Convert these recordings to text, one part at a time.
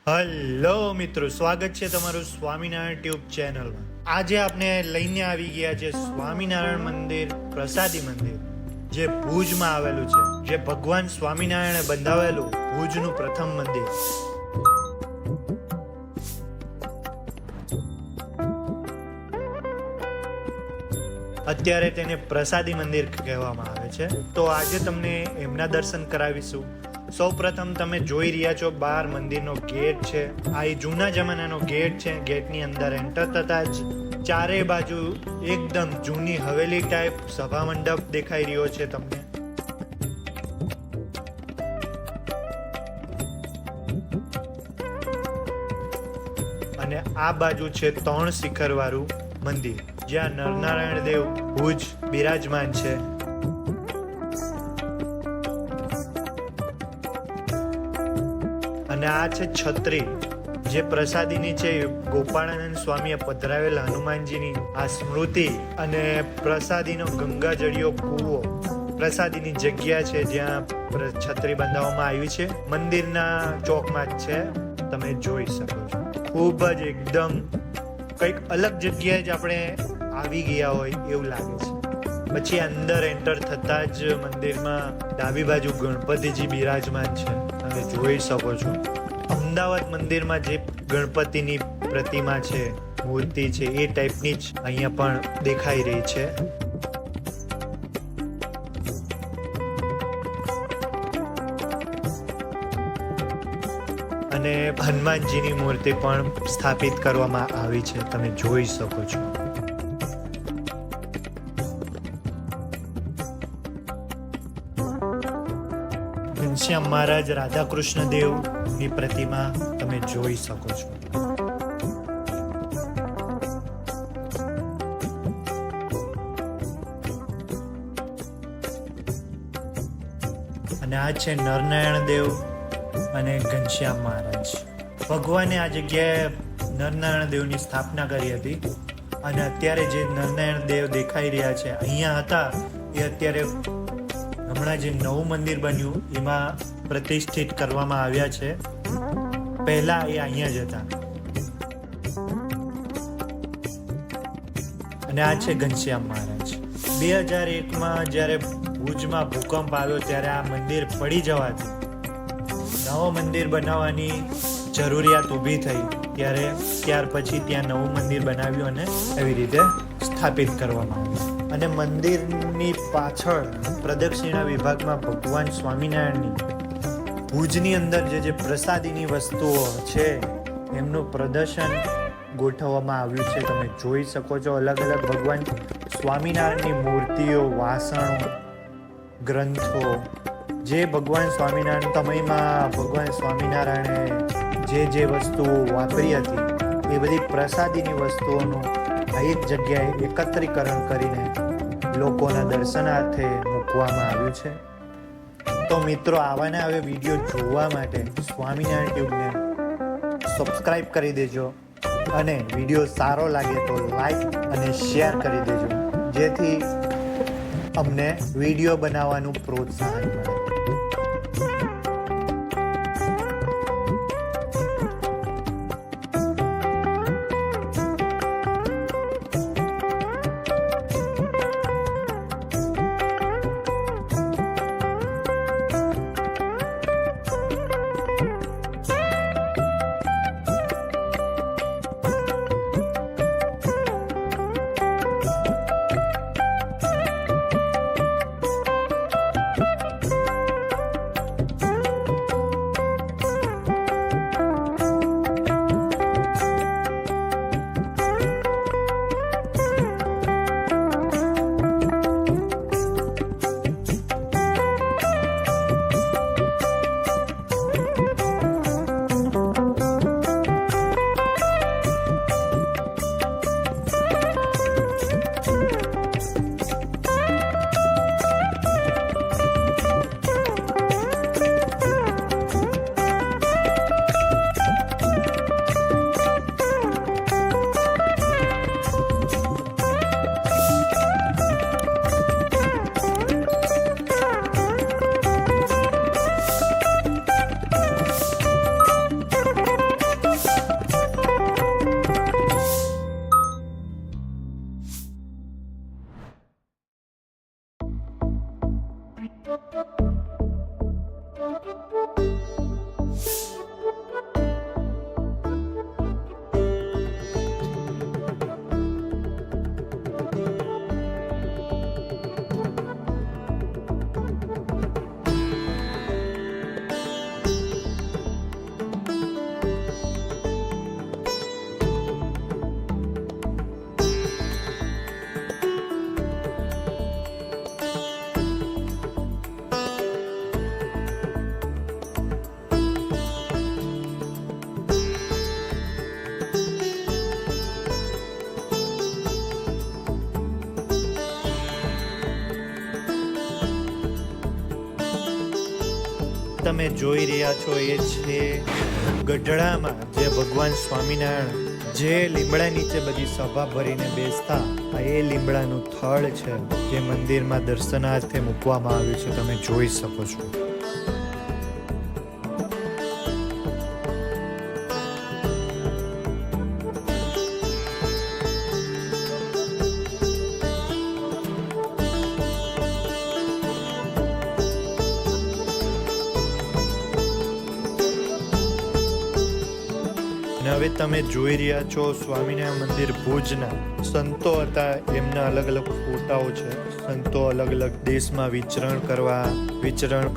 Hello મિત્રો, સ્વાગત છે તમારું સ્વામિનારાયણ ટ્યુબ ચેનલમાં। આજે આપણે લઈને આવી ગયા છે સ્વામિનારાયણ મંદિર, પ્રસાદી મંદિર, જે ભુજમાં આવેલું છે, જે ભગવાન સ્વામિનારાયણે બંધાવેલું ભુજનું પ્રથમ મંદિર। અત્યારે તેને પ્રસાદી મંદિર કહેવામાં આવે છે। તો આજે તમને એમના દર્શન કરાવીશું। સૌ પ્રથમ તમે જોઈ રહ્યા છો બહાર મંદિરનો ગેટ છે। આ જૂના જમાનાનો ગેટ છે। ગેટની અંદર એન્ટર થતા જ ચારે બાજુ એકદમ જૂની હવેલી ટાઈપ સભા મંડપ દેખાઈ રહ્યો છે તમને। અને આ બાજુ છે 3 શિખર વાળું મંદિર, જ્યાં નરનારાયણ દેવ ભુજ બિરાજમાન છે। અને આ છે છત્રી, જે પ્રસાદીની છે। ગોપાળાનંદ સ્વામીએ પધરાવેલ હનુમાનજીની આ સ્મૃતિ અને પ્રસાદીનો ગંગાજળિયો કૂવો પ્રસાદીની જગ્યા છે, જ્યાં છત્રી બંધાવવામાં આવી છે। મંદિરના ચોકમાં જ છે, તમે જોઈ શકો છો। ખૂબ જ એકદમ કંઈક અલગ જગ્યાએ જ આપણે આવી ગયા હોય એવું લાગે છે। પછી અંદર એન્ટર થતા જ મંદિરમાં ડાબી બાજુ ગણપતિજી બિરાજમાન છે, તમે જોઈ શકો છો। અમદાવાદ મંદિરમાં જે ગણપતિની પ્રતિમા છે, મૂર્તિ છે, એ ટાઈપની જ અહીંયા પણ દેખાઈ રહી છે। અને હનુમાનજીની મૂર્તિ પણ સ્થાપિત કરવામાં આવી છે, તમે જોઈ શકો છો। ઘનશ્યામ મહારાજ, રાધાકૃષ્ણ દેવની પ્રતિમા તમે જોઈ શકો છો। અને આ છે નરનારાયણ દેવ અને ઘનશ્યામ મહારાજ। ભગવાને આ જગ્યાએ નરનારાયણ દેવની સ્થાપના કરી હતી। અને અત્યારે જે નરનારાયણ દેવ દેખાઈ રહ્યા છે અહીંયા હતા, એ અત્યારે હમણાં જે નવું મંદિર બન્યું એમાં પ્રતિષ્ઠિત કરવામાં આવ્યા છે। પહેલા એ અહીંયા જ હતા। અને આ છે ઘનશ્યામ મહારાજ। 2001માં જ્યારે ભુજમાં ભૂકંપ આવ્યો ત્યારે આ મંદિર પડી જવાથી નવો મંદિર બનાવવાની જરૂરિયાત ઊભી થઈ, ત્યાર પછી ત્યાં નવું મંદિર બનાવ્યું અને એવી રીતે સ્થાપિત કરવામાં આવ્યું। અને મંદિરની પાછળ પ્રદક્ષિણા વિભાગમાં ભગવાન સ્વામિનારાયણની ભુજની અંદર જે પ્રસાદીની વસ્તુઓ છે એમનું પ્રદર્શન ગોઠવવામાં આવ્યું છે, તમે જોઈ શકો છો। અલગ અલગ ભગવાન સ્વામિનારાયણની મૂર્તિઓ, વાસણો, ગ્રંથો, જે ભગવાન સ્વામિનારાયણ સમયમાં ભગવાન સ્વામિનારાયણે જે વસ્તુઓ વાપરી હતી એ બધી પ્રસાદીની વસ્તુઓનું આ એક જગ્યાએ એકત્રીકરણ કરીને લોકોના દર્શનાર્થે મૂકવામાં આવ્યું છે। તો મિત્રો, આવાને આવે વિડીયો જોવા માટે સ્વામિનારાયણ ટ્યુબને સબસ્ક્રાઈબ કરી દેજો, અને વિડીયો સારો લાગે તો લાઈક અને શેર કરી દેજો, જેથી અમને વિડીયો બનાવવાનું પ્રોત્સાહન મળે। તમે જોઈ રહ્યા છો એ છે ગઢડામાં જે ભગવાન સ્વામિનારાયણ જે લીમડા નીચે બધી સભા ભરીને બેસતા, એ લીમડાનું થડ છે જે મંદિરમાં દર્શનાર્થે મૂકવામાં આવ્યું છે, તમે જોઈ શકો છો. હવે તમે જોઈ રહ્યા છો સ્વામિનારાયણ મંદિર ભુજના સંતો હતા, એમના અલગ અલગ ફોટાઓ છે. સંતો અલગ અલગ દેશમાં વિચરણ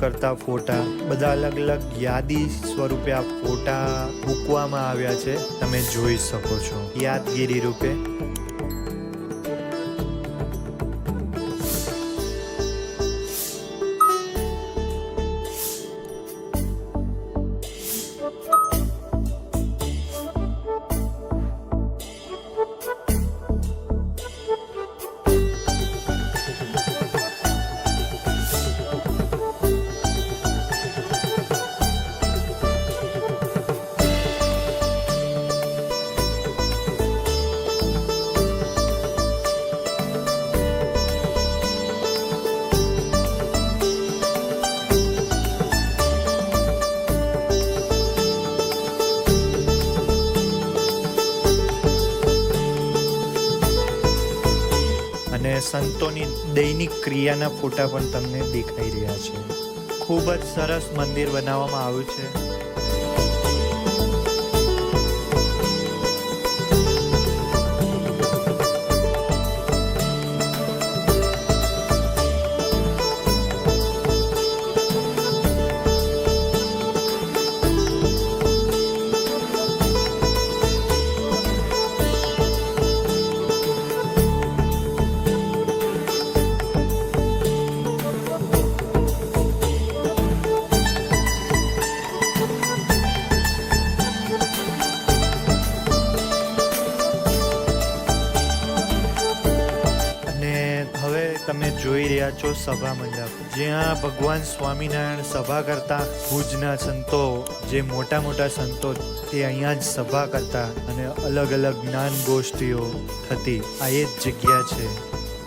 કરતા ફોટા, બધા અલગ અલગ યાદી સ્વરૂપે આ ફોટા મૂકવામાં આવ્યા છે, તમે જોઈ શકો છો યાદગીરી રૂપે. અને સંતોની દૈનિક ક્રિયાના ફોટા પણ તમને દેખાઈ રહ્યા છે. ખૂબ જ સરસ મંદિર બનાવવામાં આવ્યું છે. તમે જોઈ રહ્યા છો સભા મંડપ, જ્યાં ભગવાન સ્વામિનારાયણ સભા કરતા. ભુજના સંતો, જે મોટા મોટા સંતો, તે અહીંયા જ સભા કરતા અને અલગ અલગ જ્ઞાન ગોષ્ઠીઓ થતી. આ એ જ જગ્યા છે.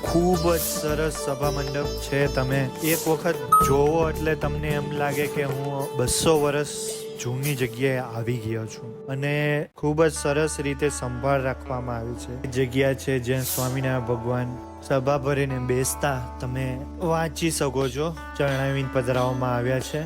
ખૂબ જ સરસ સભા મંડપ છે. તમે એક વખત જોવો એટલે તમને એમ લાગે કે હું 200 વર્ષ જૂની જગ્યાએ આવી ગયો છું. અને ખૂબ જ સરસ રીતે સંભાળ રાખવામાં આવી છે. જગ્યા છે જ્યાં સ્વામિનારાયણ ભગવાન સભા ભરીને બેસતા, તમે વાંચી શકો છો. ચરણાવીને પધરાવવામાં આવ્યા છે.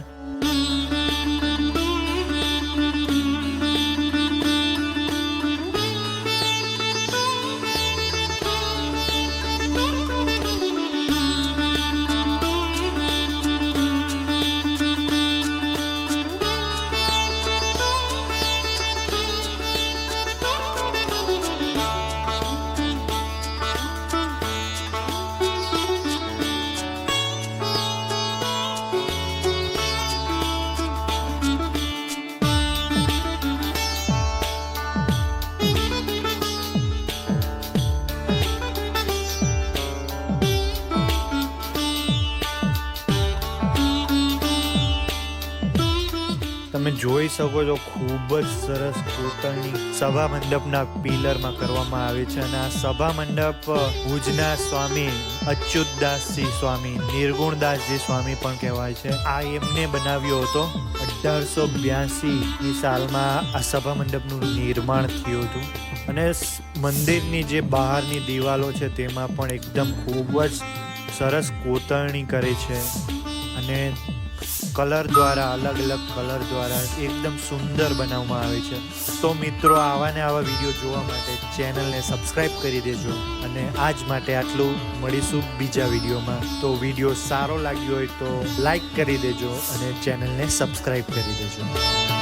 તમે જોઈ શકો છો ખૂબ જ સરસ કોતરણી સભા મંડપના પિલરમાં કરવામાં આવે છે. અને આ સભા મંડપ ભુજના સ્વામી અચ્યુતદાસજી સ્વામી, નિર્ગુણદાસજી સ્વામી પણ કહેવાય છે. આ એમને બનાવ્યો હતો. 1882ની સાલમાં આ સભા મંડપનું નિર્માણ થયું હતું. અને મંદિરની જે બહારની દિવાલો છે તેમાં પણ એકદમ ખૂબ જ સરસ કોતરણી કરે છે. અને કલર દ્વારા, અલગ અલગ કલર દ્વારા એકદમ સુંદર બનાવવામાં આવે છે. તો મિત્રો, આવા ને આવા વિડીયો જોવા માટે ચેનલને સબસ્ક્રાઈબ કરી દેજો. અને આજ માટે આટલું. મળીશું બીજા વિડીયોમાં. તો વિડીયો સારો લાગ્યો હોય તો લાઈક કરી દેજો અને ચેનલને સબસ્ક્રાઈબ કરી દેજો.